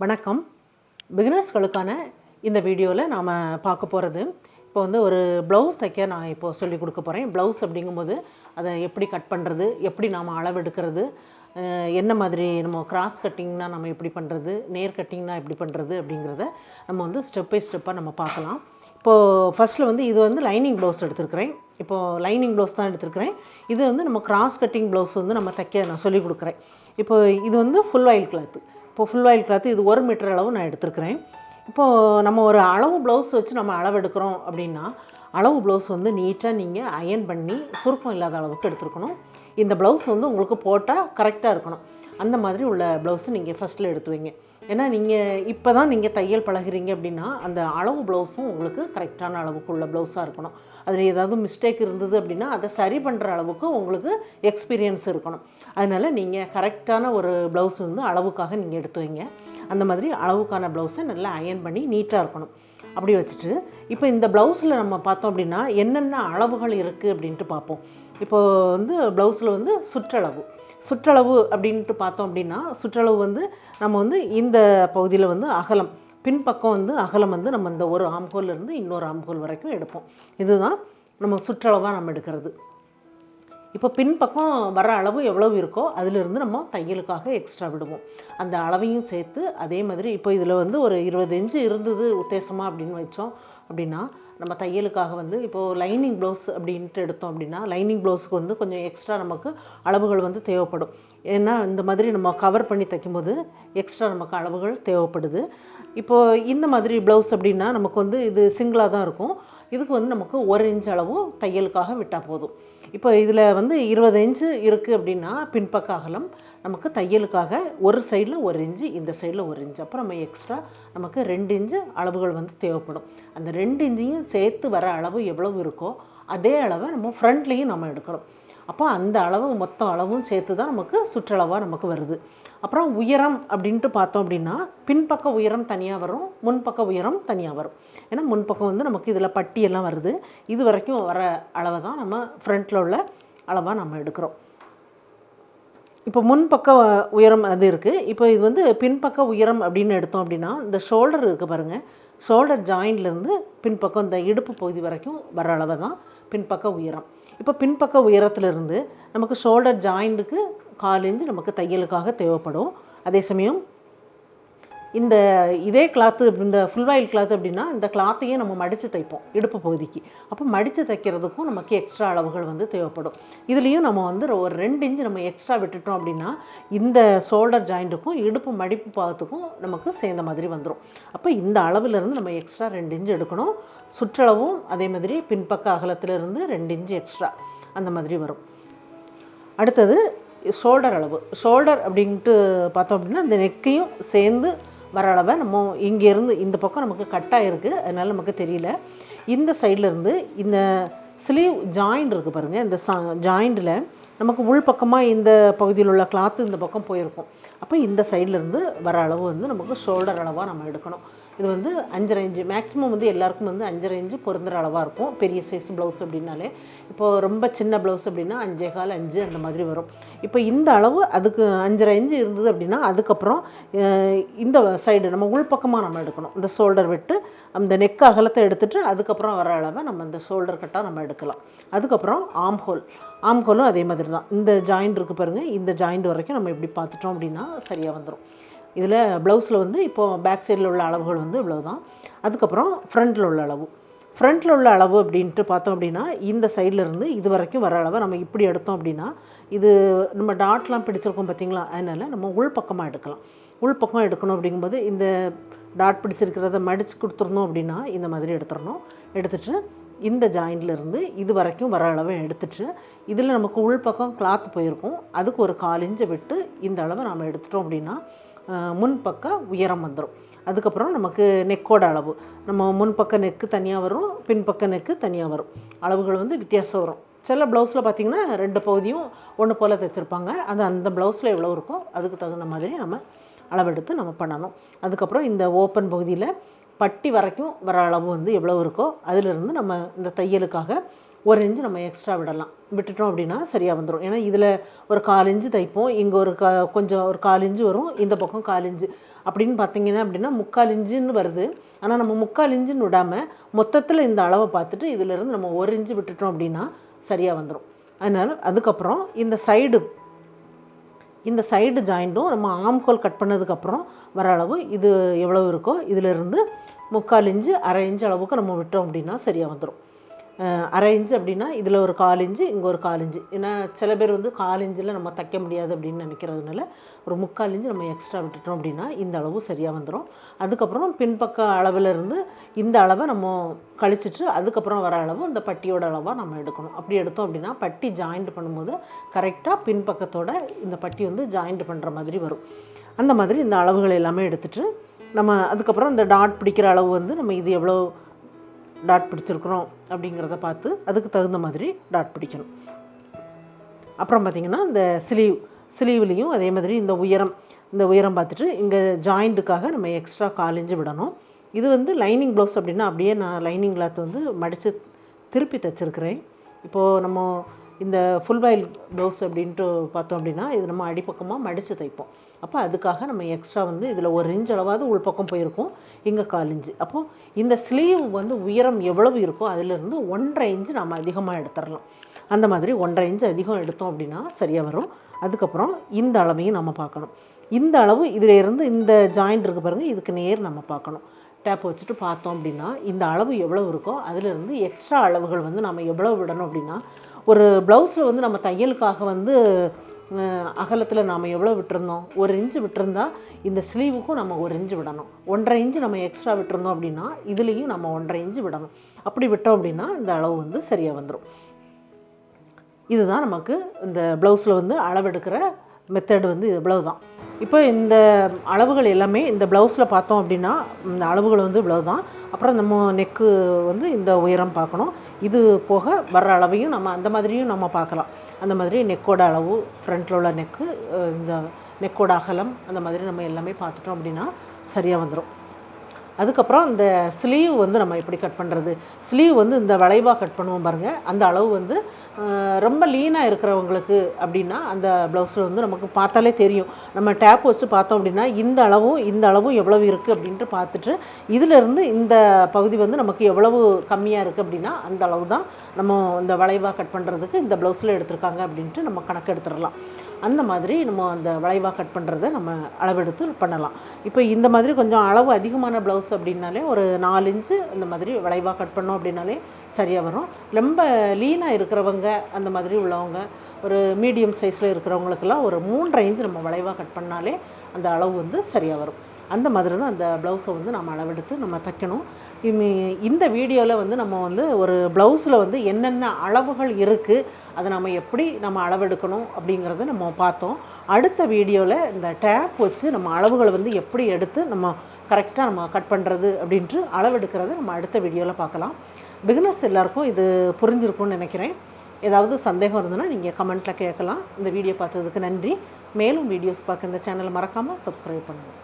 வணக்கம். பிகினர்ஸ்களுக்கான இந்த வீடியோவில் நாம் பார்க்க போகிறது, இப்போ வந்து ஒரு ப்ளவுஸ் தைக்க நான் இப்போது சொல்லிக் கொடுக்க போகிறேன். ப்ளவுஸ் அப்படிங்கும்போது அதை எப்படி கட் பண்ணுறது, எப்படி நாம் அளவெடுக்கிறது, என்ன மாதிரி நம்ம கிராஸ் கட்டிங்னா நம்ம எப்படி பண்ணுறது, நேர் கட்டிங்னா எப்படி பண்ணுறது அப்படிங்கிறத நம்ம வந்து ஸ்டெப் பை ஸ்டெப்பாக நம்ம பார்க்கலாம். இப்போது ஃபஸ்ட்டில் வந்து இது வந்து லைனிங் ப்ளவுஸ் எடுத்துருக்கிறேன். இப்போது லைனிங் ப்ளவுஸ் தான் எடுத்துருக்கிறேன். இது வந்து நம்ம கிராஸ் கட்டிங் ப்ளவுஸ் வந்து நம்ம தைக்க நான் சொல்லிக் கொடுக்குறேன். இப்போது இது வந்து ஃபுல் ஆயில் கிளாத்து. இப்போது ஃபுல் ஆயில் கிளாத்து இது 1 மீட்டர் அளவு நான் எடுத்துருக்கிறேன். இப்போது நம்ம ஒரு அளவு ப்ளவுஸ் வச்சு நம்ம அளவெடுக்கிறோம் அப்படின்னா, அளவு ப்ளவுஸ் வந்து நீட்டாக நீங்கள் அயர்ன் பண்ணி சுருக்கம் இல்லாத அளவுக்கு எடுத்துருக்கணும். இந்த ப்ளவுஸ் வந்து உங்களுக்கு போட்டால் கரெக்டாக இருக்கணும். அந்த மாதிரி உள்ள ப்ளவுஸு நீங்கள் ஃபஸ்ட்டில் எடுத்து வைங்க. ஏன்னா நீங்கள் இப்போ தான் நீங்கள் தையல் பழகிறீங்க அப்படின்னா, அந்த அளவு ப்ளவுஸும் உங்களுக்கு கரெக்டான அளவுக்கு உள்ள ப்ளவுஸாக இருக்கணும். அதில் ஏதாவது மிஸ்டேக் இருந்தது அப்படின்னா அதை சரி பண்ணுற அளவுக்கு உங்களுக்கு எக்ஸ்பீரியன்ஸ் இருக்கணும். அதனால் நீங்கள் கரெக்டான ஒரு ப்ளவுஸ் வந்து அளவுக்காக நீங்கள் எடுத்து வைங்க. அந்த மாதிரி அளவுக்கான ப்ளவுஸை நல்லா அயர்ன் பண்ணி நீட்டாக இருக்கணும். அப்படி வச்சுட்டு இப்போ இந்த ப்ளவுஸில் நம்ம பார்த்தோம் அப்படின்னா என்னென்ன அளவுகள் இருக்குது அப்படின்ட்டு பார்ப்போம். இப்போது வந்து ப்ளவுஸில் வந்து சுற்றளவு அப்படின்ட்டு பார்த்தோம் அப்படின்னா, சுற்றளவு வந்து நம்ம வந்து இந்த பகுதியில் வந்து அகலம், பின்பக்கம் வந்து அகலம் வந்து நம்ம இந்த ஒரு ஆம்ஹோல்லேருந்து இன்னொரு ஆம்ஹோல் வரைக்கும் எடுப்போம். இதுதான் நம்ம சுற்றளவாக நம்ம எடுக்கிறது. இப்போ பின்பக்கம் வர அளவு எவ்வளவு இருக்கோ அதிலிருந்து நம்ம தையலுக்காக எக்ஸ்ட்ரா விடுவோம். அந்த அளவையும் சேர்த்து அதே மாதிரி இப்போ இதில் வந்து ஒரு 20 இன்ச்சு இருந்தது உத்தேசமாக அப்படின்னு வச்சோம் அப்படின்னா, நம்ம தையலுக்காக வந்து இப்போது லைனிங் ப்ளவுஸ் அப்படின்ட்டு எடுத்தோம் அப்படின்னா, லைனிங் ப்ளவுஸுக்கு வந்து கொஞ்சம் எக்ஸ்ட்ரா நமக்கு அளவுகள் வந்து தேவைப்படும். ஏன்னா இந்த மாதிரி நம்ம கவர் பண்ணி தைக்கும்போது எக்ஸ்ட்ரா நமக்கு அளவுகள் தேவைப்படுது. இப்போது இந்த மாதிரி ப்ளவுஸ் அப்படின்னா நமக்கு வந்து இது சிங்கிளாக தான் இருக்கும். இதுக்கு வந்து நமக்கு 1 இன்ச் அளவு தையலுக்காக விட்டால் போதும். இப்போ இதில் வந்து 20 இன்ச்சு இருக்குது அப்படின்னா பின்பக்க அகலம் நமக்கு தையலுக்காக ஒரு சைடில் 1 இன்ச்சு, இந்த சைடில் 1 இன்ச்சு, அப்புறம் நம்ம எக்ஸ்ட்ரா நமக்கு 2 இன்ச்சு அளவுகள் வந்து தேவைப்படும். அந்த 2 இன்ச்சையும் சேர்த்து வர அளவு எவ்வளவு இருக்கோ அதே அளவை நம்ம ஃப்ரண்ட்லேயும் நம்ம எடுக்கணும். அப்போ அந்த அளவு மொத்த அளவும் சேர்த்து தான் நமக்கு சுற்றளவாக நமக்கு வருது. அப்புறம் உயரம் அப்படின்ட்டு பார்த்தோம் அப்படின்னா பின்பக்க உயரம் தனியாக வரும், முன்பக்க உயரம் தனியாக வரும். ஏன்னா முன்பக்கம் வந்து நமக்கு இதில் பட்டியெல்லாம் வருது. இது வரைக்கும் வர அளவை தான் நம்ம ஃப்ரண்ட்டில் உள்ள அளவாக நம்ம எடுக்கிறோம். இப்போ முன்பக்க உயரம் அது இருக்குது. இப்போ இது வந்து பின்பக்க உயரம் அப்படின்னு எடுத்தோம் அப்படின்னா இந்த ஷோல்டர் இருக்குது பாருங்கள், ஷோல்டர் ஜாயின்ட்லேருந்து பின்பக்கம் இந்த இடுப்பு பகுதி வரைக்கும் வர அளவை தான் பின்பக்க உயரம். இப்போ பின்பக்க உயரத்துலேருந்து நமக்கு ஷோல்டர் ஜாயிண்ட்டுக்கு 1/4 இன்ச்சு நமக்கு தையலுக்காக தேவைப்படும். அதே சமயம் இதே கிளாத்து, இந்த ஃபுல் ஆயில் கிளாத் அப்படின்னா இந்த கிளாத்தையே நம்ம மடித்து தைப்போம் இடுப்பு பகுதிக்கு. அப்போ மடித்து தைக்கிறதுக்கும் நமக்கு எக்ஸ்ட்ரா அளவுகள் வந்து தேவைப்படும். இதுலேயும் நம்ம வந்து ஒரு 2 இன்ச்சு நம்ம எக்ஸ்ட்ரா விட்டுட்டோம் அப்படின்னா இந்த ஷோல்டர் ஜாயிண்ட்டுக்கும் இடுப்பு மடிப்பு பாகத்துக்கும் நமக்கு சேர்ந்த மாதிரி வந்துடும். அப்போ இந்த அளவிலேருந்து நம்ம எக்ஸ்ட்ரா 2 இன்ச்சு எடுக்கணும். சுற்றளவும் அதே மாதிரி பின்பக்க அகலத்திலிருந்து 2 இன்ச்சு எக்ஸ்ட்ரா அந்த மாதிரி வரும். அடுத்தது ஷோல்டர் அளவு. ஷோல்டர் அப்படின்ட்டு பார்த்தோம் அப்படின்னா இந்த நெக்கையும் சேர்ந்து வர அளவை நம்ம இங்கேருந்து இந்த பக்கம் நமக்கு கட்டாக இருக்குது, அதனால் நமக்கு தெரியல. இந்த சைட்லேருந்து இந்த ஸ்லீவ் ஜாயிண்ட் இருக்குது பாருங்கள், இந்த ஜாயிண்டில் நமக்கு உள்பக்கமாக இந்த பகுதியில் உள்ள கிளாத்து இந்த பக்கம் போயிருக்கும். அப்போ இந்த சைட்லேருந்து வர அளவு வந்து நமக்கு ஷோல்டர் அளவாக நம்ம எடுக்கணும். இது வந்து 5.5 இன்ச்சு மேக்ஸிமம் வந்து எல்லாருக்கும் வந்து 5.5 இன்ச்சு பொருந்துற அளவாக இருக்கும் பெரிய சைஸ் ப்ளவுஸ் அப்படின்னாலே. இப்போது ரொம்ப சின்ன ப்ளவுஸ் அப்படின்னா 5.25 5 அந்த மாதிரி வரும். இப்போ இந்த அளவு அதுக்கு 5.5 இன்ச்சு இருந்தது அப்படின்னா அதுக்கப்புறம் இந்த சைடு நம்ம உள்பக்கமாக நம்ம எடுக்கணும். இந்த ஷோல்டர் விட்டு அந்த நெக் அகலத்தை எடுத்துகிட்டு அதுக்கப்புறம் வர அளவை நம்ம இந்த ஷோல்டர் கட்டாக நம்ம எடுக்கலாம். அதுக்கப்புறம் ஆம்ஹோலும் அதே மாதிரி தான். இந்த ஜாயிண்ட் இருக்குது பாருங்கள், இந்த ஜாயிண்ட் வரைக்கும் நம்ம இப்படி பார்த்துட்டோம் அப்படின்னா சரியாக வந்துடும். இதில் ப்ளவுஸில் வந்து இப்போது பேக் சைடில் உள்ள அளவுகள் வந்து இவ்வளோ தான். அதுக்கப்புறம் ஃப்ரண்ட்டில் உள்ள அளவு அப்படின்ட்டு பார்த்தோம் அப்படின்னா இந்த சைட்லேருந்து இது வரைக்கும் வர அளவை நம்ம இப்படி எடுத்தோம் அப்படின்னா இது நம்ம டாட்லாம் பிடிச்சிருக்கோம் பார்த்திங்களா, அதனால் நம்ம உள்பக்கமாக எடுக்கலாம். உள்பக்கம் எடுக்கணும் அப்படிங்கும்போது இந்த டாட் பிடிச்சிருக்கிறத மடித்து கொடுத்துருந்தோம் அப்படின்னா இந்த மாதிரி எடுத்துட்டு இந்த ஜாயிண்ட்லேருந்து இது வரைக்கும் வர அளவை எடுத்துட்டு இதில் நமக்கு உள்பக்கம் கிளாத் போயிருக்கும், அதுக்கு ஒரு 1/4 இன்ச்சை விட்டு இந்த அளவை நாம் எடுத்துட்டோம் அப்படின்னா முன்பக்க உயரம் வந்துடும். அதுக்கப்புறம் நமக்கு நெக்கோட அளவு, நம்ம முன்பக்க நெக்கு தனியாக வரும், பின்பக்க நெக்கு தனியாக வரும். அளவுகள் வந்து வித்தியாசம் வரும். சில ப்ளவுஸில் பார்த்திங்கன்னா 2 பகுதியும் ஒன்று போல் தைச்சிருப்பாங்க. அந்த ப்ளவுஸில் எவ்வளோ இருக்கோ அதுக்கு தகுந்த மாதிரி நம்ம அளவெடுத்து நம்ம பண்ணணும். அதுக்கப்புறம் இந்த ஓப்பன் பகுதியில் பட்டி வரைக்கும் வர அளவு வந்து எவ்வளோ இருக்கோ அதிலிருந்து நம்ம இந்த தையலுக்காக 1 இன்ச் நம்ம எக்ஸ்ட்ரா விட்டுட்டோம் அப்படின்னா சரியாக வந்துடும். ஏன்னா இதில் ஒரு 1/4 இன்ச்சு தைப்போம், இங்கே ஒரு கொஞ்சம் ஒரு 1/4 இன்ச்சு வரும், இந்த பக்கம் 1/4 இன்ச்சு அப்படின்னு பார்த்தீங்கன்னா அப்படின்னா 3/4 இன்ச்சுன்னு வருது. ஆனால் நம்ம 3/4 இன்ச்சுன்னு விடாமல் மொத்தத்தில் இந்த அளவை பார்த்துட்டு இதிலேருந்து நம்ம 1 இன்ச்சு விட்டுட்டோம் அப்படின்னா சரியாக வந்துடும். அதனால் அதுக்கப்புறம் இந்த சைடு ஜாயிண்ட்டும் நம்ம ஆம்ஹோல் கட் பண்ணதுக்கப்புறம் வர அளவு இது எவ்வளோ இருக்கோ இதிலேருந்து 3/4 இன்ச்சு 1/2 இன்ச்சு அளவுக்கு நம்ம விட்டோம் அப்படின்னா சரியாக வந்துடும். 1/2 இன்ச்சு அப்படின்னா இதில் ஒரு 1/4 இன்ச்சு, இங்கே ஒரு 1/4 இன்ச்சு. ஏன்னா சில பேர் வந்து 1/4 இன்ச்சில் நம்ம தைக்க முடியாது அப்படின்னு நினைக்கிறதுனால ஒரு 3/4 இன்ச்சு நம்ம எக்ஸ்ட்ரா விட்டுட்டோம் அப்படின்னா இந்த அளவு சரியாக வந்துடும். அதுக்கப்புறம் பின்பக்க அளவிலிருந்து இந்த அளவை நம்ம கழிச்சிட்டு அதுக்கப்புறம் வர அளவு இந்த பட்டியோட அளவாக நம்ம எடுக்கணும். அப்படி எடுத்தோம் அப்படின்னா பட்டி ஜாயிண்ட் பண்ணும்போது கரெக்டாக பின்பக்கத்தோட இந்த பட்டி வந்து ஜாயிண்ட் பண்ணுற மாதிரி வரும். அந்த மாதிரி இந்த அளவுகள் எல்லாமே எடுத்துகிட்டு நம்ம அதுக்கப்புறம் இந்த டாட் பிடிக்கிற அளவு வந்து நம்ம இது எவ்வளோ டாட் பிடிச்சிருக்கிறோம் அப்படிங்கிறத பார்த்து அதுக்கு தகுந்த மாதிரி டாட் பிடிக்கணும். அப்புறம் பார்த்திங்கன்னா இந்த ஸ்லீவ்லேயும் அதே மாதிரி இந்த உயரம் பார்த்துட்டு இங்கே ஜாயிண்ட்டுக்காக நம்ம எக்ஸ்ட்ரா 1/4 இன்ச்சு விடணும். இது வந்து லைனிங் ப்ளவுஸ் அப்படின்னா அப்படியே நான் லைனிங் கிளாத் வந்து மடித்து திருப்பி தைச்சிருக்கிறேன். இப்போது நம்ம இந்த ஃபுல் பாயில் ப்ளவுஸ் அப்படின்ட்டு பார்த்தோம் அப்படின்னா இது நம்ம அடிப்பக்கமாக மடித்து தைப்போம். அப்போ அதுக்காக நம்ம எக்ஸ்ட்ரா வந்து இதில் 1 இன்ச் அளவாவது உள்பக்கம் போயிருக்கும், இங்கே 1/4 இன்ச்சு. அப்போது இந்த ஸ்லீவ் வந்து உயரம் எவ்வளவு இருக்கோ அதிலிருந்து 1.5 இன்ச்சு நம்ம அதிகமாக எடுத்துடலாம். அந்த மாதிரி 1.5 இன்ச்சு அதிகம் எடுத்தோம் அப்படின்னா சரியாக வரும். அதுக்கப்புறம் இந்த அளவையும் நம்ம பார்க்கணும். இந்த அளவு இதில் இருந்து இந்த ஜாயிண்ட் இருக்குது பாருங்கள், இதுக்கு நேர் நம்ம பார்க்கணும். டேப் வச்சுட்டு பார்த்தோம் அப்படின்னா இந்த அளவு எவ்வளோ இருக்கோ அதிலிருந்து எக்ஸ்ட்ரா அளவுகள் வந்து நம்ம எவ்வளோ விடணும் அப்படின்னா ஒரு ப்ளவுஸில் வந்து நம்ம தையலுக்காக வந்து அகலத்தில் நாம் எவ்வளோ விட்டுருந்தோம், 1 இன்ச்சு விட்டுருந்தா இந்த ஸ்லீவுக்கும் நம்ம 1 இன்ச்சு விடணும். 1.5 இன்ச்சு நம்ம எக்ஸ்ட்ரா விட்டுருந்தோம் அப்படின்னா இதுலேயும் நம்ம 1.5 இன்ச்சு விடணும். அப்படி விட்டோம் அப்படின்னா இந்த அளவு வந்து சரியாக வந்துடும். இதுதான் நமக்கு இந்த ப்ளவுஸில் வந்து அளவெடுக்கிற மெத்தட் வந்து இவ்வளவு தான். இப்போ இந்த அளவுகள் எல்லாமே இந்த ப்ளவுஸில் பார்த்தோம் அப்படின்னா இந்த அளவுகள் வந்து இவ்வளவு தான். அப்புறம் நம்ம நெக்கு வந்து இந்த உயரம் பார்க்கணும். இது போக வர்ற அளவையும் நம்ம அந்த மாதிரியும் நம்ம பார்க்கலாம். அந்த மாதிரி நெக்கோட அளவு, ஃப்ரண்ட்டில் உள்ள நெக்கு, இந்த நெக்கோட அகலம், அந்த மாதிரி நம்ம எல்லாமே பார்த்துட்டோம் அப்படின்னா சரியாக வந்துடும். அதுக்கப்புறம் இந்த ஸ்லீவ் வந்து நம்ம எப்படி கட் பண்ணுறது, ஸ்லீவ் வந்து இந்த வளைவாக கட் பண்ணுவோம் பாருங்கள், அந்த அளவு வந்து ரொம்ப லீனாக இருக்கிறவங்களுக்கு அப்படின்னா அந்த ப்ளவுஸில் வந்து நமக்கு பார்த்தாலே தெரியும். நம்ம டேப் வச்சு பார்த்தோம் அப்படின்னா இந்த அளவும் எவ்வளவு இருக்குது அப்படின்ட்டு பார்த்துட்டு இதிலேருந்து இந்த பகுதி வந்து நமக்கு எவ்வளவு கம்மியாக இருக்குது அப்படின்னா அந்த அளவு தான் நம்ம இந்த வளைவாக கட் பண்ணுறதுக்கு இந்த ப்ளவுஸில் எடுத்திருக்காங்க அப்படின்ட்டு நம்ம கணக்கு எடுத்துடலாம். அந்த மாதிரி நம்ம அந்த வளைவாக கட் பண்ணுறதை நம்ம அளவெடுத்து பண்ணலாம். இப்போ இந்த மாதிரி கொஞ்சம் அளவு அதிகமான ப்ளவுஸ் அப்படின்னாலே ஒரு 4 இன்ச்சு இந்த மாதிரி வளைவாக கட் பண்ணோம் அப்படின்னாலே சரியாக வரும். ரொம்ப லீனாக இருக்கிறவங்க அந்த மாதிரி உள்ளவங்க ஒரு மீடியம் சைஸில் இருக்கிறவங்களுக்கெல்லாம் ஒரு 3.5 இன்ச்சு நம்ம வளைவாக கட் பண்ணாலே அந்த அளவு வந்து சரியாக வரும். அந்த மாதிரி தான் அந்த ப்ளவுஸை வந்து நம்ம அளவெடுத்து நம்ம தைக்கணும். இந்த வீடியோவில் வந்து நம்ம வந்து ஒரு ப்ளவுஸில் வந்து என்னென்ன அளவுகள் இருக்குது, அதை நம்ம எப்படி நம்ம அளவெடுக்கணும் அப்படிங்கிறத நம்ம பார்த்தோம். அடுத்த வீடியோவில் இந்த டேப் வச்சு நம்ம அளவுகளை வந்து எப்படி எடுத்து நம்ம கரெக்டாக நம்ம கட் பண்ணுறது அப்படின்ட்டு அளவெடுக்கிறத நம்ம அடுத்த வீடியோவில் பார்க்கலாம். பிகினர்ஸ் எல்லாருக்கும் இது புரிஞ்சிருக்கும்னு நினைக்கிறேன். ஏதாவது சந்தேகம் இருந்ததுன்னா நீங்கள் கமெண்ட்டில் கேட்கலாம். இந்த வீடியோ பார்த்ததுக்கு நன்றி. மேலும் வீடியோஸ் பார்க்க இந்த சேனலை மறக்காமல் சப்ஸ்கிரைப் பண்ணுங்கள்.